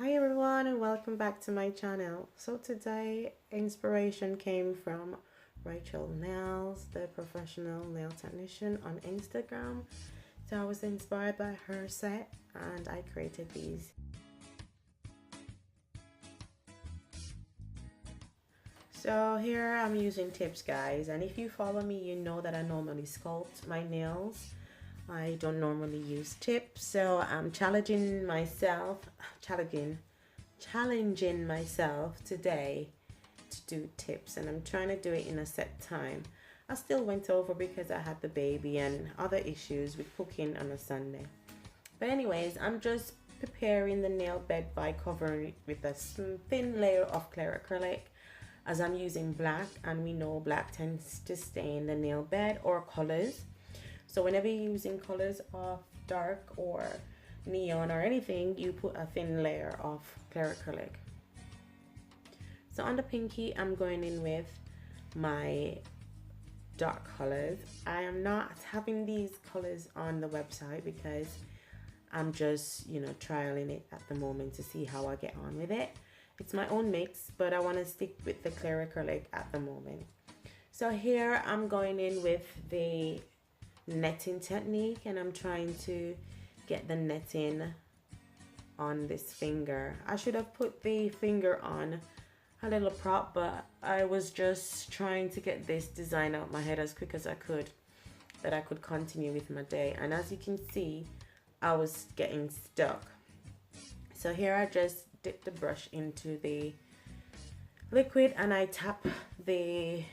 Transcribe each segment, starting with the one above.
Hi everyone and welcome back to my channel. So today inspiration came from Rachel Nails, the professional nail technician on Instagram. So I was inspired by her set and I created these. So here I'm using tips, guys, and if you follow me you know that I normally sculpt my nails. I don't normally use tips, so I'm challenging myself today to do tips, and I'm trying to do it in a set time. I still went over because I had the baby and other issues with cooking on a Sunday. But anyways, I'm just preparing the nail bed by covering it with a thin layer of clear acrylic, as I'm using black, and we know black tends to stain the nail bed or colors. So whenever you're using colors of dark or neon or anything, you put a thin layer of clear acrylic. So on the pinky, I'm going in with my dark colors. I am not having these colors on the website because I'm just, trialing it at the moment to see how I get on with it. It's my own mix, but I want to stick with the clear acrylic at the moment. So here I'm going in with the netting technique, and I'm trying to get the netting on this finger. I should have put the finger on a little prop, but I was just trying to get this design out my head as quick as I could, that I could continue with my day. And as you can see, I was getting stuck. So here I just dip the brush into the liquid and I tap the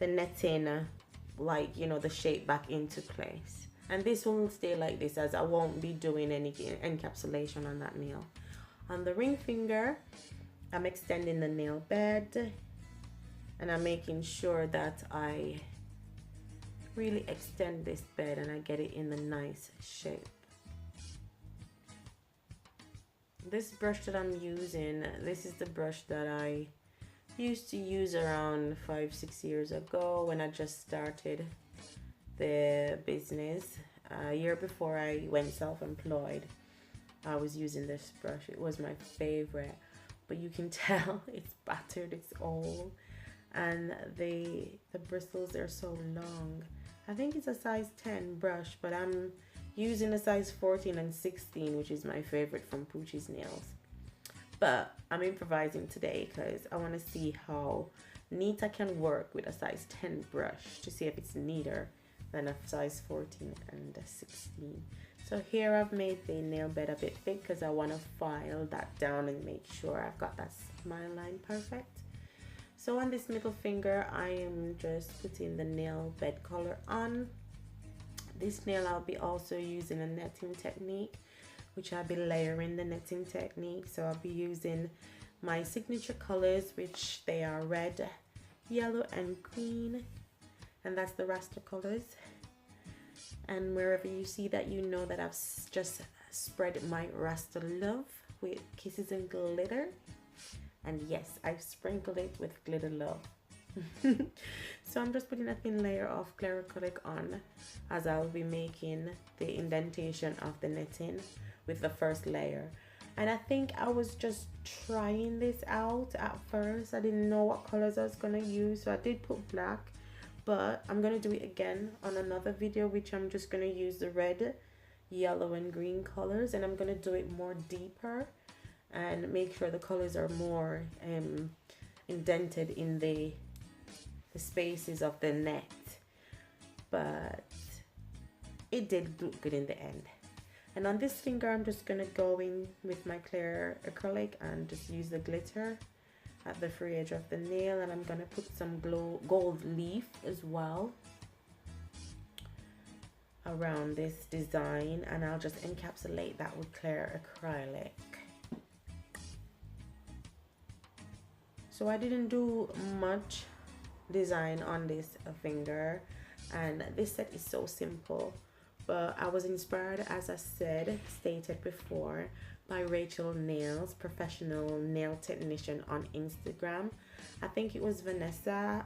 netting, like, the shape back into place. And this will stay like this, as I won't be doing any encapsulation on that nail. On the ring finger, I'm extending the nail bed and I'm making sure that I really extend this bed and I get it in the nice shape. This brush that I'm using, this is the brush that I used to use around 5-6 years ago when I just started the business. A year before I went self-employed, I was using this brush. It was my favorite, but you can tell it's battered, it's old, and the bristles are so long. I think it's a size 10 brush, but I'm using a size 14 and 16, which is my favorite from Poochie's Nails. But I'm improvising today because I want to see how neat I can work with a size 10 brush, to see if it's neater than a size 14 and a 16. So here I've made the nail bed a bit thick because I want to file that down and make sure I've got that smile line perfect. So on this middle finger, I am just putting the nail bed color on. This nail I'll be also using a netting technique, which I'll be layering the netting technique. So I'll be using my signature colors, which they are red, yellow, and green. And that's the raster colors. And wherever you see that, you know that I've just spread my raster love with kisses and glitter. And yes, I've sprinkled it with glitter love. So I'm just putting a thin layer of clear acrylic on, as I'll be making the indentation of the netting with the first layer. And I think I was just trying this out at first. I didn't know what colors I was gonna use, so I did put black, but I'm gonna do it again on another video, which I'm just gonna use the red, yellow, and green colors, and I'm gonna do it more deeper and make sure the colors are more indented in the spaces of the net. But it did look good in the end. And on this finger, I'm just gonna go in with my clear acrylic and just use the glitter at the free edge of the nail, and I'm gonna put some gold leaf as well around this design, and I'll just encapsulate that with clear acrylic. So I didn't do much design on this finger, and this set is so simple, but I was inspired, as I stated before, by Rachel Nails, professional nail technician on Instagram. I think it was Vanessa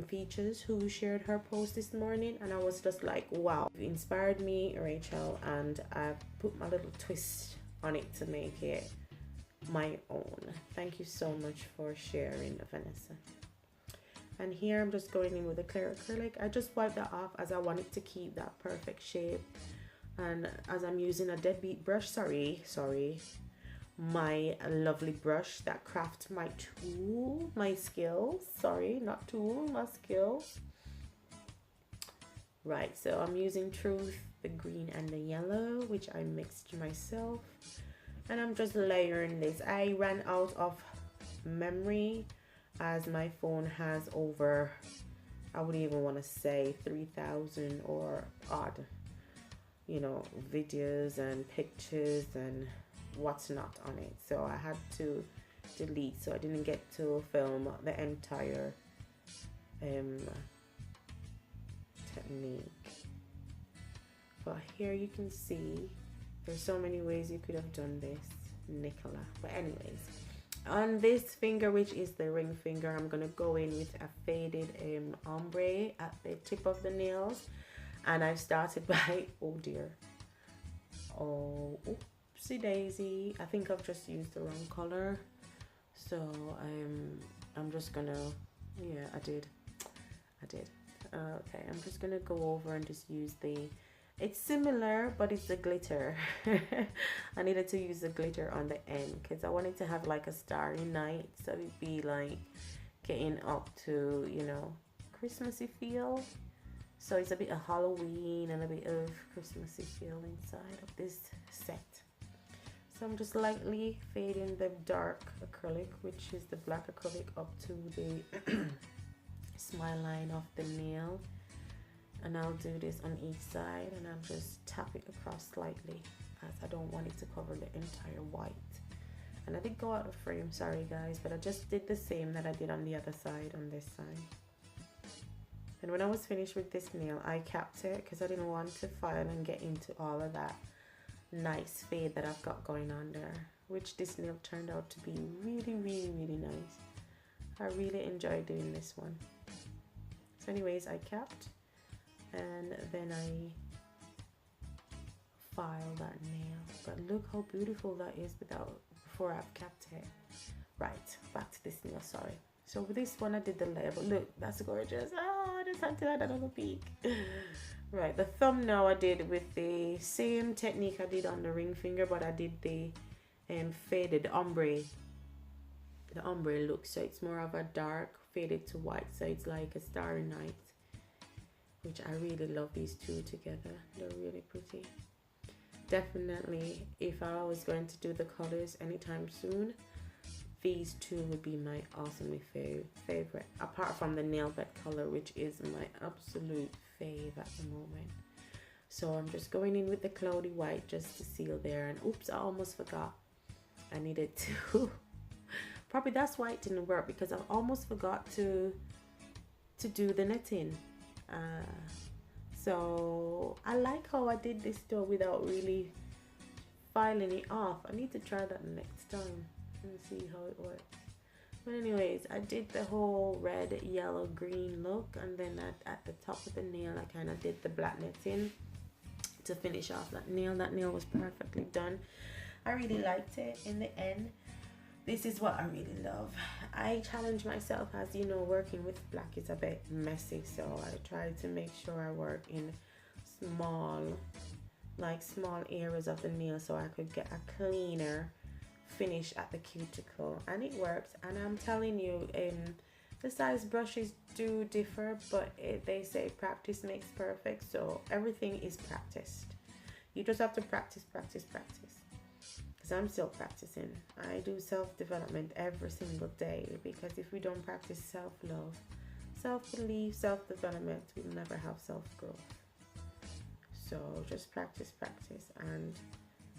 Features who shared her post this morning, and I was just like, wow, you inspired me, Rachel, and I put my little twist on it to make it my own. Thank you so much for sharing, Vanessa. And here I'm just going in with a clear acrylic. I just wiped that off as I wanted to keep that perfect shape. And as I'm using a deadbeat brush, sorry, my lovely brush that crafts my tool, my skills, sorry, not tool, my skills. Right, so I'm using Truth, the green and the yellow, which I mixed myself. And I'm just layering this. I ran out of memory as my phone has over, I wouldn't even want to say 3,000 or odd, you know, videos and pictures and what's not on it. So I had to delete, so I didn't get to film the entire technique. But here you can see there's so many ways you could have done this, Nicola. But anyways, on this finger, which is the ring finger, I'm gonna go in with a faded ombre at the tip of the nails. And I've started by, oh dear, oh, oopsie daisy, I think I've just used the wrong color. So I'm just gonna, yeah, I did. Okay, I'm just gonna go over and just use the, it's similar, but it's the glitter. I needed to use the glitter on the end because I wanted to have like a starry night, so it'd be like getting up to, you know, Christmassy feel. So it's a bit of Halloween and a bit of Christmassy feel inside of this set. So I'm just lightly fading the dark acrylic, which is the black acrylic, up to the smile line of the nail. And I'll do this on each side, and I'll just tap it across slightly as I don't want it to cover the entire white. And I did go out of frame, sorry guys, but I just did the same that I did on the other side, on this side. And when I was finished with this nail, I capped it because I didn't want to file and get into all of that nice fade that I've got going on there, which this nail turned out to be really, really, really nice. I really enjoyed doing this one. So anyways, I capped, and then I filed that nail. But look how beautiful that is before I've capped it. Right, back to this nail, sorry. So with this one I did the layer, but look, that's gorgeous. Oh, I just had to add another peek. Right, the thumb now I did with the same technique I did on the ring finger, but I did the faded ombre. The ombre look, so it's more of a dark faded to white, so it's like a starry night, which I really love these two together. They're really pretty. Definitely, if I was going to do the colors anytime soon, these two would be my awesomely favorite, apart from the nail bed color, which is my absolute fave at the moment. So I'm just going in with the cloudy white just to seal there. And oops, I almost forgot. I needed to probably that's why it didn't work, because I almost forgot to do the netting. So I like how I did this though without really filing it off. I need to try that next time and see how it works. But anyways, I did the whole red, yellow, green look, and then at the top of the nail I kind of did the black netting to finish off that nail. That nail was perfectly done. I really liked it in the end. This is what I really love. I challenge myself, as you know, working with black is a bit messy, so I try to make sure I work in small areas of the nail so I could get a cleaner finish at the cuticle, and it works. And I'm telling you, the size brushes do differ, but they say practice makes perfect, so everything is practiced. You just have to practice, because I'm still practicing. I do self-development every single day, because if we don't practice self-love, self-belief, self-development, we'll never have self-growth. So just practice, and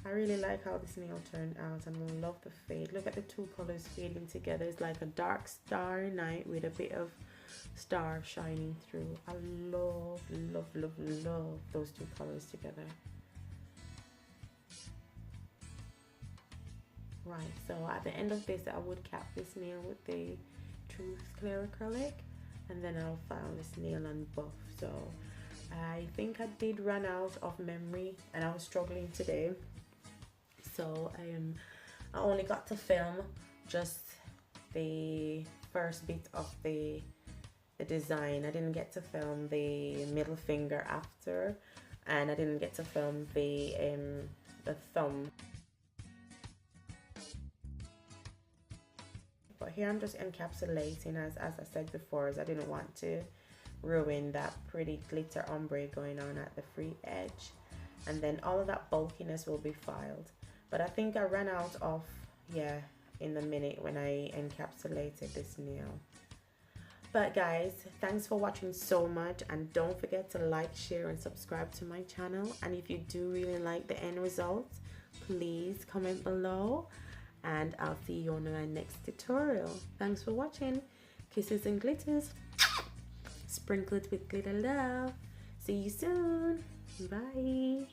I really like how this nail turned out, and I love the fade. Look at the two colors fading together. It's like a dark starry night with a bit of star shining through. I love those two colors together. Right, so at the end of this, I would cap this nail with the Truth Clear Acrylic, and then I'll file this nail on buff. So I think I did run out of memory, and I was struggling today. So I only got to film just the first bit of the design. I didn't get to film the middle finger after, and I didn't get to film the thumb. But here I'm just encapsulating, as I said before, as I didn't want to ruin that pretty glitter ombre going on at the free edge. And then all of that bulkiness will be filed. But I think I ran out of, yeah, in the minute when I encapsulated this nail. But guys, thanks for watching so much, and don't forget to like, share and subscribe to my channel. And if you do really like the end result, please comment below, and I'll see you on my next tutorial. Thanks for watching. Kisses and glitters, sprinkled with glitter love. See you soon. Bye.